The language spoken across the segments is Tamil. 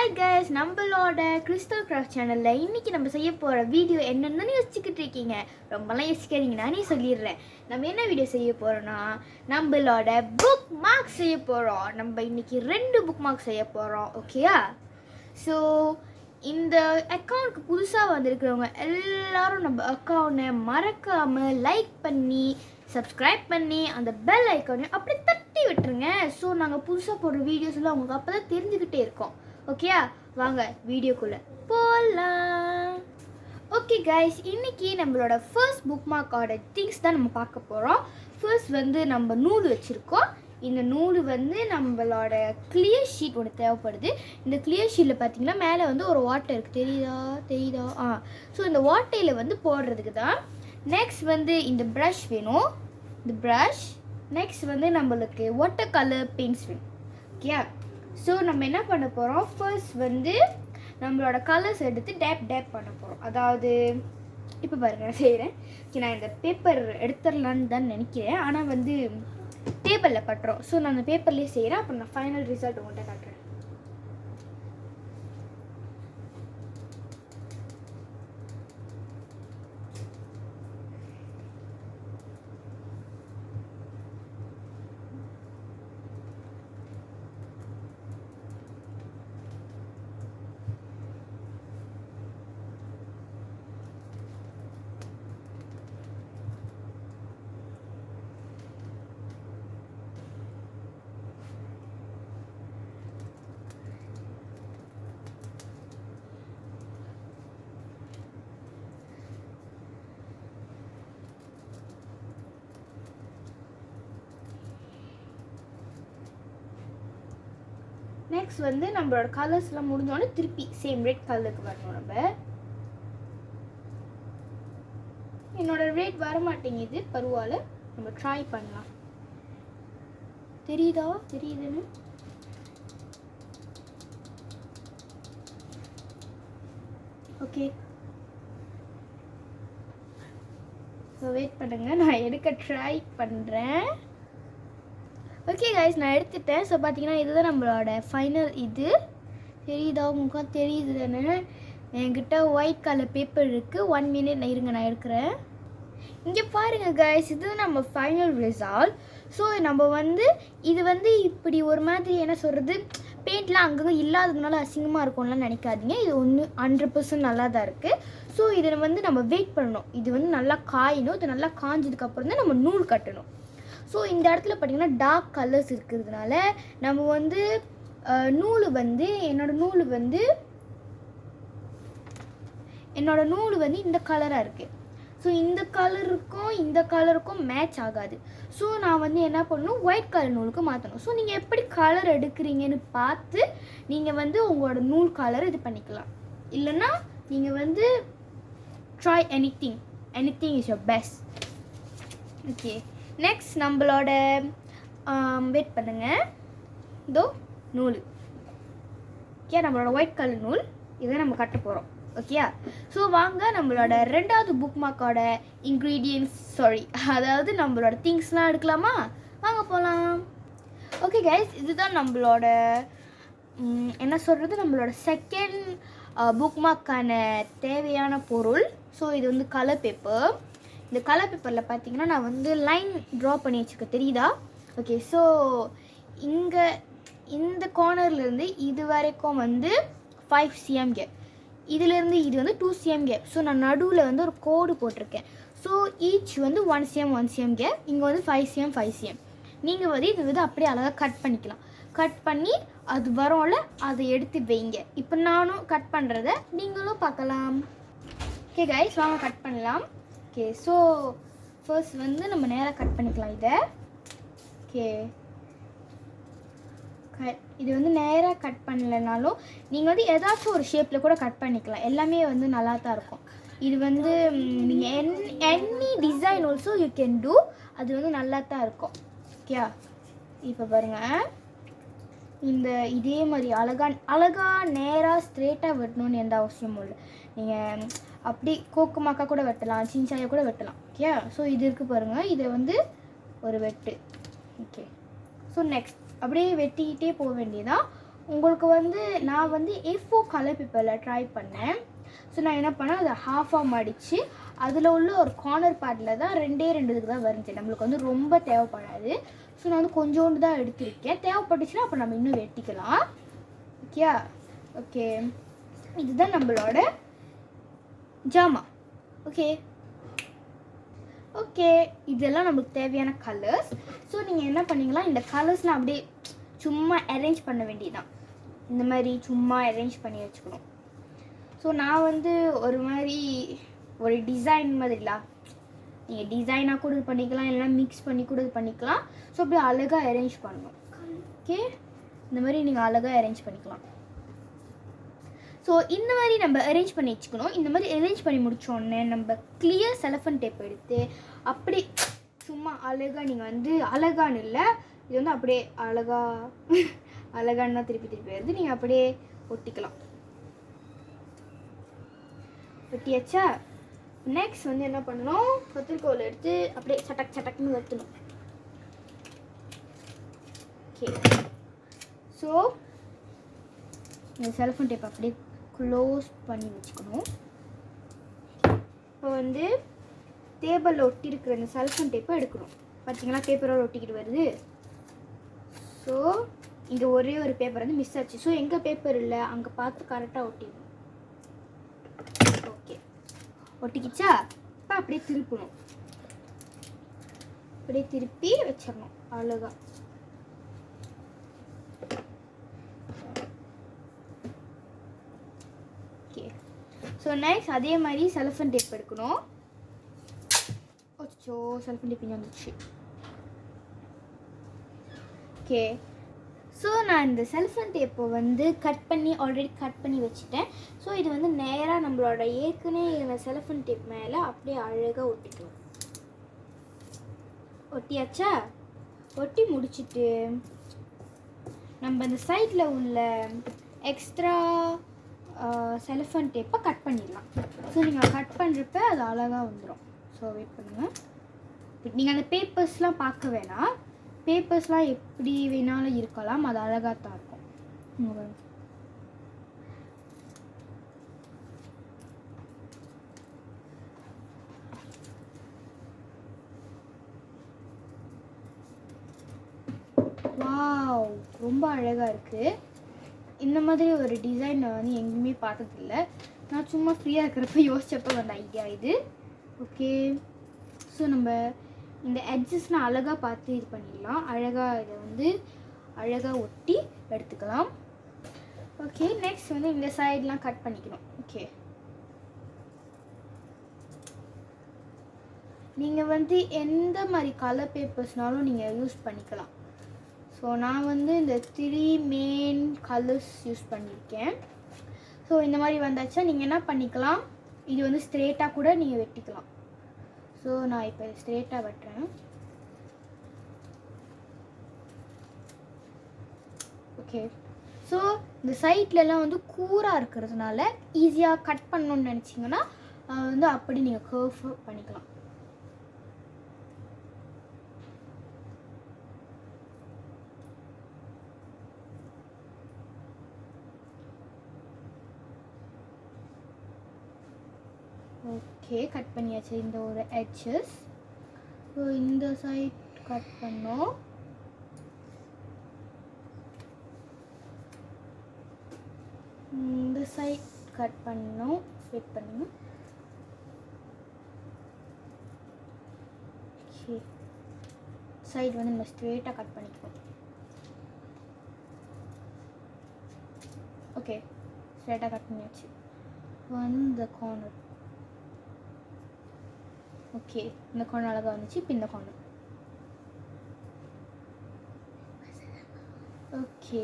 ஹாய் கைஸ், நம்மளோட கிறிஸ்டல் கிராஃப்ட் சேனலில் இன்றைக்கி நம்ம செய்ய போகிற வீடியோ என்னென்னு யோசிச்சுக்கிட்டு இருக்கீங்க. ரொம்பலாம் யோசிக்காதீங்க, நானே சொல்லிடுறேன். நம்ம என்ன வீடியோ செய்ய போகிறோன்னா, நம்மளோட புக் மார்க் செய்ய போகிறோம். நம்ம இன்றைக்கி 2 புக் மார்க் செய்ய போகிறோம். ஓகேயா? ஸோ இந்த அக்கௌண்ட்டுக்கு புதுசாக வந்திருக்கிறவங்க எல்லாரும் நம்ம அக்கௌண்ட்டை மறக்காமல் லைக் பண்ணி சப்ஸ்கிரைப் பண்ணி அந்த பெல் ஐக்கானையும் அப்படி தட்டி விட்டுருங்க. ஸோ நாங்கள் புதுசாக போடுற வீடியோஸ்லாம் உங்களுக்கு அப்போ தான் தெரிஞ்சுக்கிட்டே இருக்கோம். ஓகேயா? வாங்க வீடியோக்குள்ளே போகலாம். ஓகே கைஸ், இன்றைக்கி நம்மளோட ஃபர்ஸ்ட் புக் மார்க்கோட திங்ஸ் தான் நம்ம பார்க்க போகிறோம். ஃபர்ஸ்ட் வந்து நம்ம நூல் வச்சுருக்கோம். இந்த நூல் வந்து நம்மளோட கிளியர் ஷீட் ஒன்று தேவைப்படுது. இந்த கிளியர் ஷீட்டில் பார்த்தீங்கன்னா மேலே வந்து ஒரு வாட்டர் இருக்குது. தெரியுதா? ஸோ இந்த வாட்டையில் வந்து போடுறதுக்கு தான். நெக்ஸ்ட் வந்து இந்த ப்ரஷ் வேணும், இந்த ப்ரஷ். நெக்ஸ்ட் வந்து நம்மளுக்கு வாட்டர் கலர் பெயிண்ட்ஸ் வேணும். ஓகே, ஸோ நம்ம என்ன பண்ண போகிறோம், ஃபர்ஸ்ட் வந்து நம்மளோட கலர்ஸ் எடுத்து டேப் பண்ண போகிறோம். அதாவது இப்போ பாருங்கள் நான் செய்கிறேன். நான் இந்த பேப்பர் எடுத்துடலான்னு தான் நினைக்கிறேன், ஆனால் வந்து பேப்பரில் கட்டுறோம். ஸோ நான் அந்த பேப்பர்லேயே செய்கிறேன். அப்புறம் நான் ஃபைனல் ரிசல்ட் உங்கள்கிட்ட காட்டுறேன். நெக்ஸ்ட் வந்து நம்மளோட கலர்ஸ்லாம் முடிஞ்சோடனே திருப்பி சேம் ரெட் கலருக்கு வரணும். நம்ம என்னோட ரெட் வர மாட்டேங்குது, பரவாயில்ல, நம்ம ட்ரை பண்ணலாம். தெரியுதுன்னு ஓகே, ஸோ வெயிட் பண்ணுங்க, நான் எடுக்க ட்ரை பண்ணுறேன். ஓகே கைஸ், நான் எடுத்துட்டேன். ஸோ பார்த்தீங்கன்னா இதுதான் நம்மளோட ஃபைனல். இது தெரியுதா? முகம் தெரியுது தானே? என்கிட்ட ஒயிட் கலர் பேப்பர் இருக்குது. 1 மினிட் இருங்க, நான் எடுக்கிறேன். இங்கே பாருங்கள் கைஸ், இது நம்ம ஃபைனல் ரிசல்ட். ஸோ நம்ம வந்து இது வந்து இப்படி ஒரு மாதிரி என்ன சொல்கிறது, பெயிண்ட்லாம் அங்கங்கே இல்லாததுனால அசிங்கமாக இருக்கும்லாம் நினைக்காதீங்க. இது 100% நல்லா தான் இருக்குது. ஸோ இதை வந்து நம்ம வெயிட் பண்ணணும். இது வந்து நல்லா காயணும். இது நல்லா காஞ்சதுக்கப்புறம் தான் நம்ம நூல் கட்டணும். ஸோ இந்த இடத்துல பார்த்திங்கன்னா டார்க் கலர்ஸ் இருக்கிறதுனால நம்ம வந்து நூல் வந்து என்னோட நூல் வந்து இந்த கலராக இருக்குது. ஸோ இந்த கலருக்கும் மேட்ச் ஆகாது. ஸோ நான் வந்து என்ன பண்ணணும், ஒயிட் கலர் நூலுக்கு மாற்றணும். ஸோ நீங்கள் எப்படி கலர் எடுக்கிறீங்கன்னு பார்த்து நீங்கள் வந்து உங்களோட நூல் கலர் இது பண்ணிக்கலாம். இல்லைன்னா நீங்கள் வந்து try anything is your best. Okay, next நம்மளோட வெயிட் பண்ணுங்க, இதோ நூல். ஓகே, நம்மளோட ஒயிட் கலர் நூல் இதை நம்ம கட்ட போகிறோம். ஓகேயா? ஸோ வாங்க நம்மளோட 2வது புக் மார்க்கோட அதாவது நம்மளோட திங்ஸ்லாம் எடுக்கலாமா? வாங்க போகலாம். ஓகே கைஸ், இதுதான் நம்மளோட என்ன சொல்கிறது, நம்மளோட செகண்ட் புக் மார்க்கான தேவையான பொருள். ஸோ இது வந்து கலர் பேப்பர். இந்த கலர் பேப்பரில் பார்த்தீங்கன்னா நான் வந்து லைன் ட்ரா பண்ணி வச்சுருக்கேன். தெரியுதா? ஓகே, ஸோ இங்கே இந்த கார்னர்லேருந்து இது வரைக்கும் வந்து 5 cm கேப், இதிலேருந்து இது வந்து 2 cm கேப். ஸோ நான் நடுவில் வந்து ஒரு கோடு போட்டிருக்கேன். ஸோ ஈச் வந்து 1 cm கேப். இங்கே வந்து 5 cm. நீங்கள் வந்து இது வந்து அப்படியே அழகாக கட் பண்ணிக்கலாம். கட் பண்ணி அது வரும்ல, அதை எடுத்து வைங்க. இப்போ நானும் கட் பண்ணுறத நீங்களும் பார்க்கலாம். ஓகே கைஸ், வாங்க கட் பண்ணலாம். ஓகே, ஸோ ஃபர்ஸ்ட் வந்து நம்ம நேராக கட் பண்ணிக்கலாம் இதை. ஓகே, இது வந்து நேராக கட் பண்ணலைனாலும் நீங்கள் வந்து ஏதாச்சும் ஒரு ஷேப்பில் கூட கட் பண்ணிக்கலாம். எல்லாமே வந்து நல்லா தான் இருக்கும். இது வந்து நீங்கள் any design also you can do. அது வந்து நல்லா தான் இருக்கும். ஓகே, இப்போ பாருங்கள், இந்த இதே மாதிரி அழகாக நேராக ஸ்ட்ரெயிட்டாக வெட்டணும்னு எந்த அவசியமும் இல்லை. நீங்கள் அப்படி கோக்குமாக்கா கூட வெட்டலாம், சின்சாயா கூட வெட்டலாம். ஓகே, ஸோ இது இருக்குது பாருங்கள், இதை வந்து ஒரு வெட்டு. ஓகே, ஸோ நெக்ஸ்ட் அப்படியே வெட்டிக்கிட்டே போக வேண்டியதான். உங்களுக்கு வந்து நான் வந்து A4 கலர் பேப்பரில் ட்ரை பண்ணேன். ஸோ நான் என்ன பண்ணேன், அதை ஹாஃபாக மடித்து அதில் உள்ள ஒரு கார்னர் பார்ட்டில் தான் 2 இதுக்கு தான் வருது. நம்மளுக்கு வந்து ரொம்ப தேவைப்படாது. ஸோ நான் வந்து கொஞ்சோண்டு தான் எடுத்திருக்கேன். தேவைப்பட்டுச்சுன்னா அப்போ நம்ம இன்னும் வெட்டிக்கலாம். ஓகே ஓகே, இதுதான் நம்மளோட ஜாமா. ஓகே ஓகே, இதெல்லாம் நம்மளுக்கு தேவையான கலர்ஸ். ஸோ நீங்கள் என்ன பண்ணிக்கலாம், இந்த கலர்ஸ்லாம் அப்படியே சும்மா அரேஞ்ச் பண்ண வேண்டியதுதான். இந்த மாதிரி சும்மா அரேஞ்ச் பண்ணி வச்சுக்கணும். ஸோ நான் வந்து ஒரு மாதிரி ஒரு டிசைன் மாதிரிலாம், நீங்கள் டிசைனாக கூட இது பண்ணிக்கலாம், இல்லைனா மிக்ஸ் பண்ணி கூட இது பண்ணிக்கலாம். ஸோ அப்படியே அழகாக அரேஞ்ச் பண்ணணும். ஓகே, இந்த மாதிரி நீங்கள் அழகாக அரேஞ்ச் பண்ணிக்கலாம். ஸோ இந்த மாதிரி நம்ம அரேஞ்ச் பண்ணி வச்சுக்கணும். இந்த மாதிரி அரேஞ்ச் பண்ணி முடித்தோடனே நம்ம கிளியர் செலஃபன் டேப் எடுத்து அப்படி சும்மா அழகாக, நீங்கள் வந்து அழகான்னு இல்லை, இது வந்து அப்படியே அழகான்னு தான் திருப்பி வருது, நீங்கள் அப்படியே ஒட்டிக்கலாம். ஒட்டியாச்சா? நெக்ஸ்ட் வந்து என்ன பண்ணணும், கத்திரிக்கோல் எடுத்து அப்படியே சட்டக்குன்னு வெட்டணும். ஓகே, ஸோ இந்த செலஃபன் டேப் அப்படியே க்ளோஸ் பண்ணி வச்சுக்கணும். இப்போ வந்து டேபிளில் ஒட்டியிருக்கிற இந்த செலஃபன் டேப்பை எடுக்கணும். பார்த்தீங்களா, பேப்பரோடு ஒட்டிக்கிட்டு வருது. ஸோ இங்கே ஒரே ஒரு பேப்பர் வந்து மிஸ் ஆச்சு. ஸோ எங்கே பேப்பர் இல்லை அங்கே பார்த்து கரெக்டாக ஒட்டிடணும். ஓகே, ஒட்டிக்கிச்சா? இப்போ அப்படியே திருப்பணும். அப்படியே திருப்பி வச்சிடணும் அவ்வளோதான். ஓகே, ஸோ நெக்ஸ்ட் அதே மாதிரி செலஃபன் டேப் எடுக்கணும். ஓச்சோ, செலஃபன் டேப் இங்கே வந்துச்சு. ஓகே, ஸோ நான் இந்த செலஃபன் டேப்பை வந்து ஆல்ரெடி கட் பண்ணி வச்சுட்டேன். ஸோ இது வந்து நேராக நம்மளோட ஏற்கனவே இந்த செலஃபன் டேப் மேலே அப்படியே அழகாக ஒட்டிக்கலாம். ஒட்டியாச்சா? ஒட்டி முடிச்சுட்டு நம்ம இந்த சைடில் உள்ள எக்ஸ்ட்ரா செலஃபன் டேப்பை கட் பண்ணிடலாம். ஸோ நீங்கள் கட் பண்ணுறப்ப அது அழகாக வந்துடும். ஸோ வெயிட் பண்ணுங்கள். நீங்கள் அந்த பேப்பர்ஸ்லாம் பார்க்க வேணாம், பேப்பர்ஸ்லாம் எப்படி வேணாலும் இருக்கலாம், அது அழகாக தான் இருக்கும். வாவ், ரொம்ப அழகாக இருக்குது. இந்த மாதிரி ஒரு டிசைன் நான் வந்து எங்கேயுமே பார்த்ததில்லை. நான் சும்மா ஃப்ரீயாக இருக்கிறப்ப யோசிச்சப்போ வந்த ஐடியா இது. ஓகே, ஸோ நம்ம இந்த எட்ஜஸ்லாம் அழகாக பார்த்து இது பண்ணிடலாம். அழகாக இதை வந்து அழகாக ஒட்டி எடுத்துக்கலாம். ஓகே, நெக்ஸ்ட் வந்து இந்த சைட்லாம் கட் பண்ணிக்கணும். ஓகே, நீங்கள் வந்து எந்த மாதிரி கலர் பேப்பர்ஸ்னாலும் நீங்கள் யூஸ் பண்ணிக்கலாம். ஸோ நான் வந்து இந்த 3 மெயின் கலர்ஸ் யூஸ் பண்ணியிருக்கேன். ஸோ இந்த மாதிரி வந்தாச்சா நீங்கள் என்ன பண்ணிக்கலாம், இது வந்து ஸ்ட்ரெயிட்டாக கூட நீங்கள் வெட்டிக்கலாம். ஸோ நான் இப்போ ஸ்ட்ரெயிட்டாக வெட்டுறேன். ஓகே, ஸோ இந்த சைட்லலாம் வந்து கூராக இருக்கிறதுனால ஈஸியாக கட் பண்ணணுன்னு நினச்சிங்கன்னா வந்து அப்படி நீங்கள் கர்வ் பண்ணிக்கலாம். ஓகே, கட் பண்ணியாச்சு இந்த ஒரு எட்ஜஸ். ஸோ இந்த சைட் கட் பண்ணோம். இந்த சைட் கட் பண்ணோம். வெயிட் பண்ணுங்க. ஓகே, சைடு வந்து நம்ம ஸ்ட்ரெயிட்டாக கட் பண்ணிக்குவோம். ஓகே, ஸ்ட்ரெயிட்டாக கட் பண்ணியாச்சு. இந்த கார்னர். ஓகே, இந்த கார்னர் அழகாக வந்துச்சு. இப்போ இந்த கார்னர். ஓகே,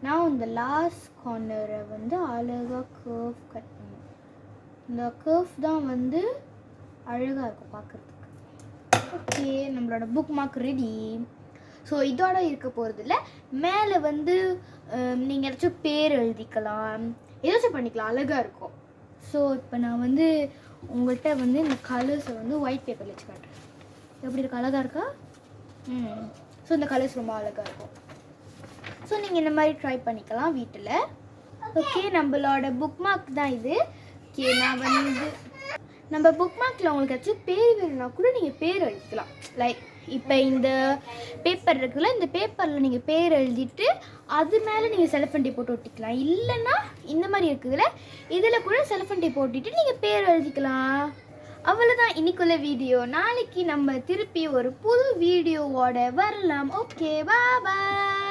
நான் இந்த லாஸ்ட் கார்னரை வந்து அழகாக கர்வ் கட் பண்ணுவேன். இந்த கர்வ் தான் வந்து அழகாக இருக்கும் பார்க்குறதுக்கு. ஓகே, நம்மளோட புக் மார்க் ரெடி. ஸோ இதோட இருக்க போகிறதில்ல, மேலே வந்து நீங்கள் ஏதாச்சும் பேர் எழுதிக்கலாம், ஏதாச்சும் பண்ணிக்கலாம், அழகாக இருக்கும். ஸோ இப்போ நான் வந்து உங்கள்கிட்ட வந்து இந்த கலர்ஸை வந்து ஒயிட் பேப்பரில் வச்சு காட்டுறேன். எப்படி இருக்கு, அழகாக இருக்கா? ஸோ இந்த கலர்ஸ் ரொம்ப அழகாக இருக்கும். ஸோ நீங்கள் இந்த மாதிரி ட்ரை பண்ணிக்கலாம் வீட்டில். ஓகே, நம்மளோட புக் மார்க் தான் இது. ஓகே, நான் நம்ம புக் மார்க்கில் உங்களுக்கு ஏதாச்சும் பேர் வேணும்னா கூட நீங்கள் பேர் எழுதிக்கலாம். லைக் இப்போ இந்த பேப்பர் இருக்குல்ல, இந்த பேப்பரில் நீங்கள் பேர் எழுதிட்டு அது மேலே நீங்கள் செலஃபண்டி போட்டு ஒட்டிக்கலாம். இல்லைன்னா இந்த மாதிரி இருக்குதுல்ல, இதில் கூட செலஃபண்டி போட்டுட்டு நீங்கள் பேர் எழுதிக்கலாம். அவ்வளோதான் இன்னைக்குள்ள வீடியோ. நாளைக்கு நம்ம திருப்பி ஒரு புது வீடியோவோட வரலாம். ஓகே, பாய்.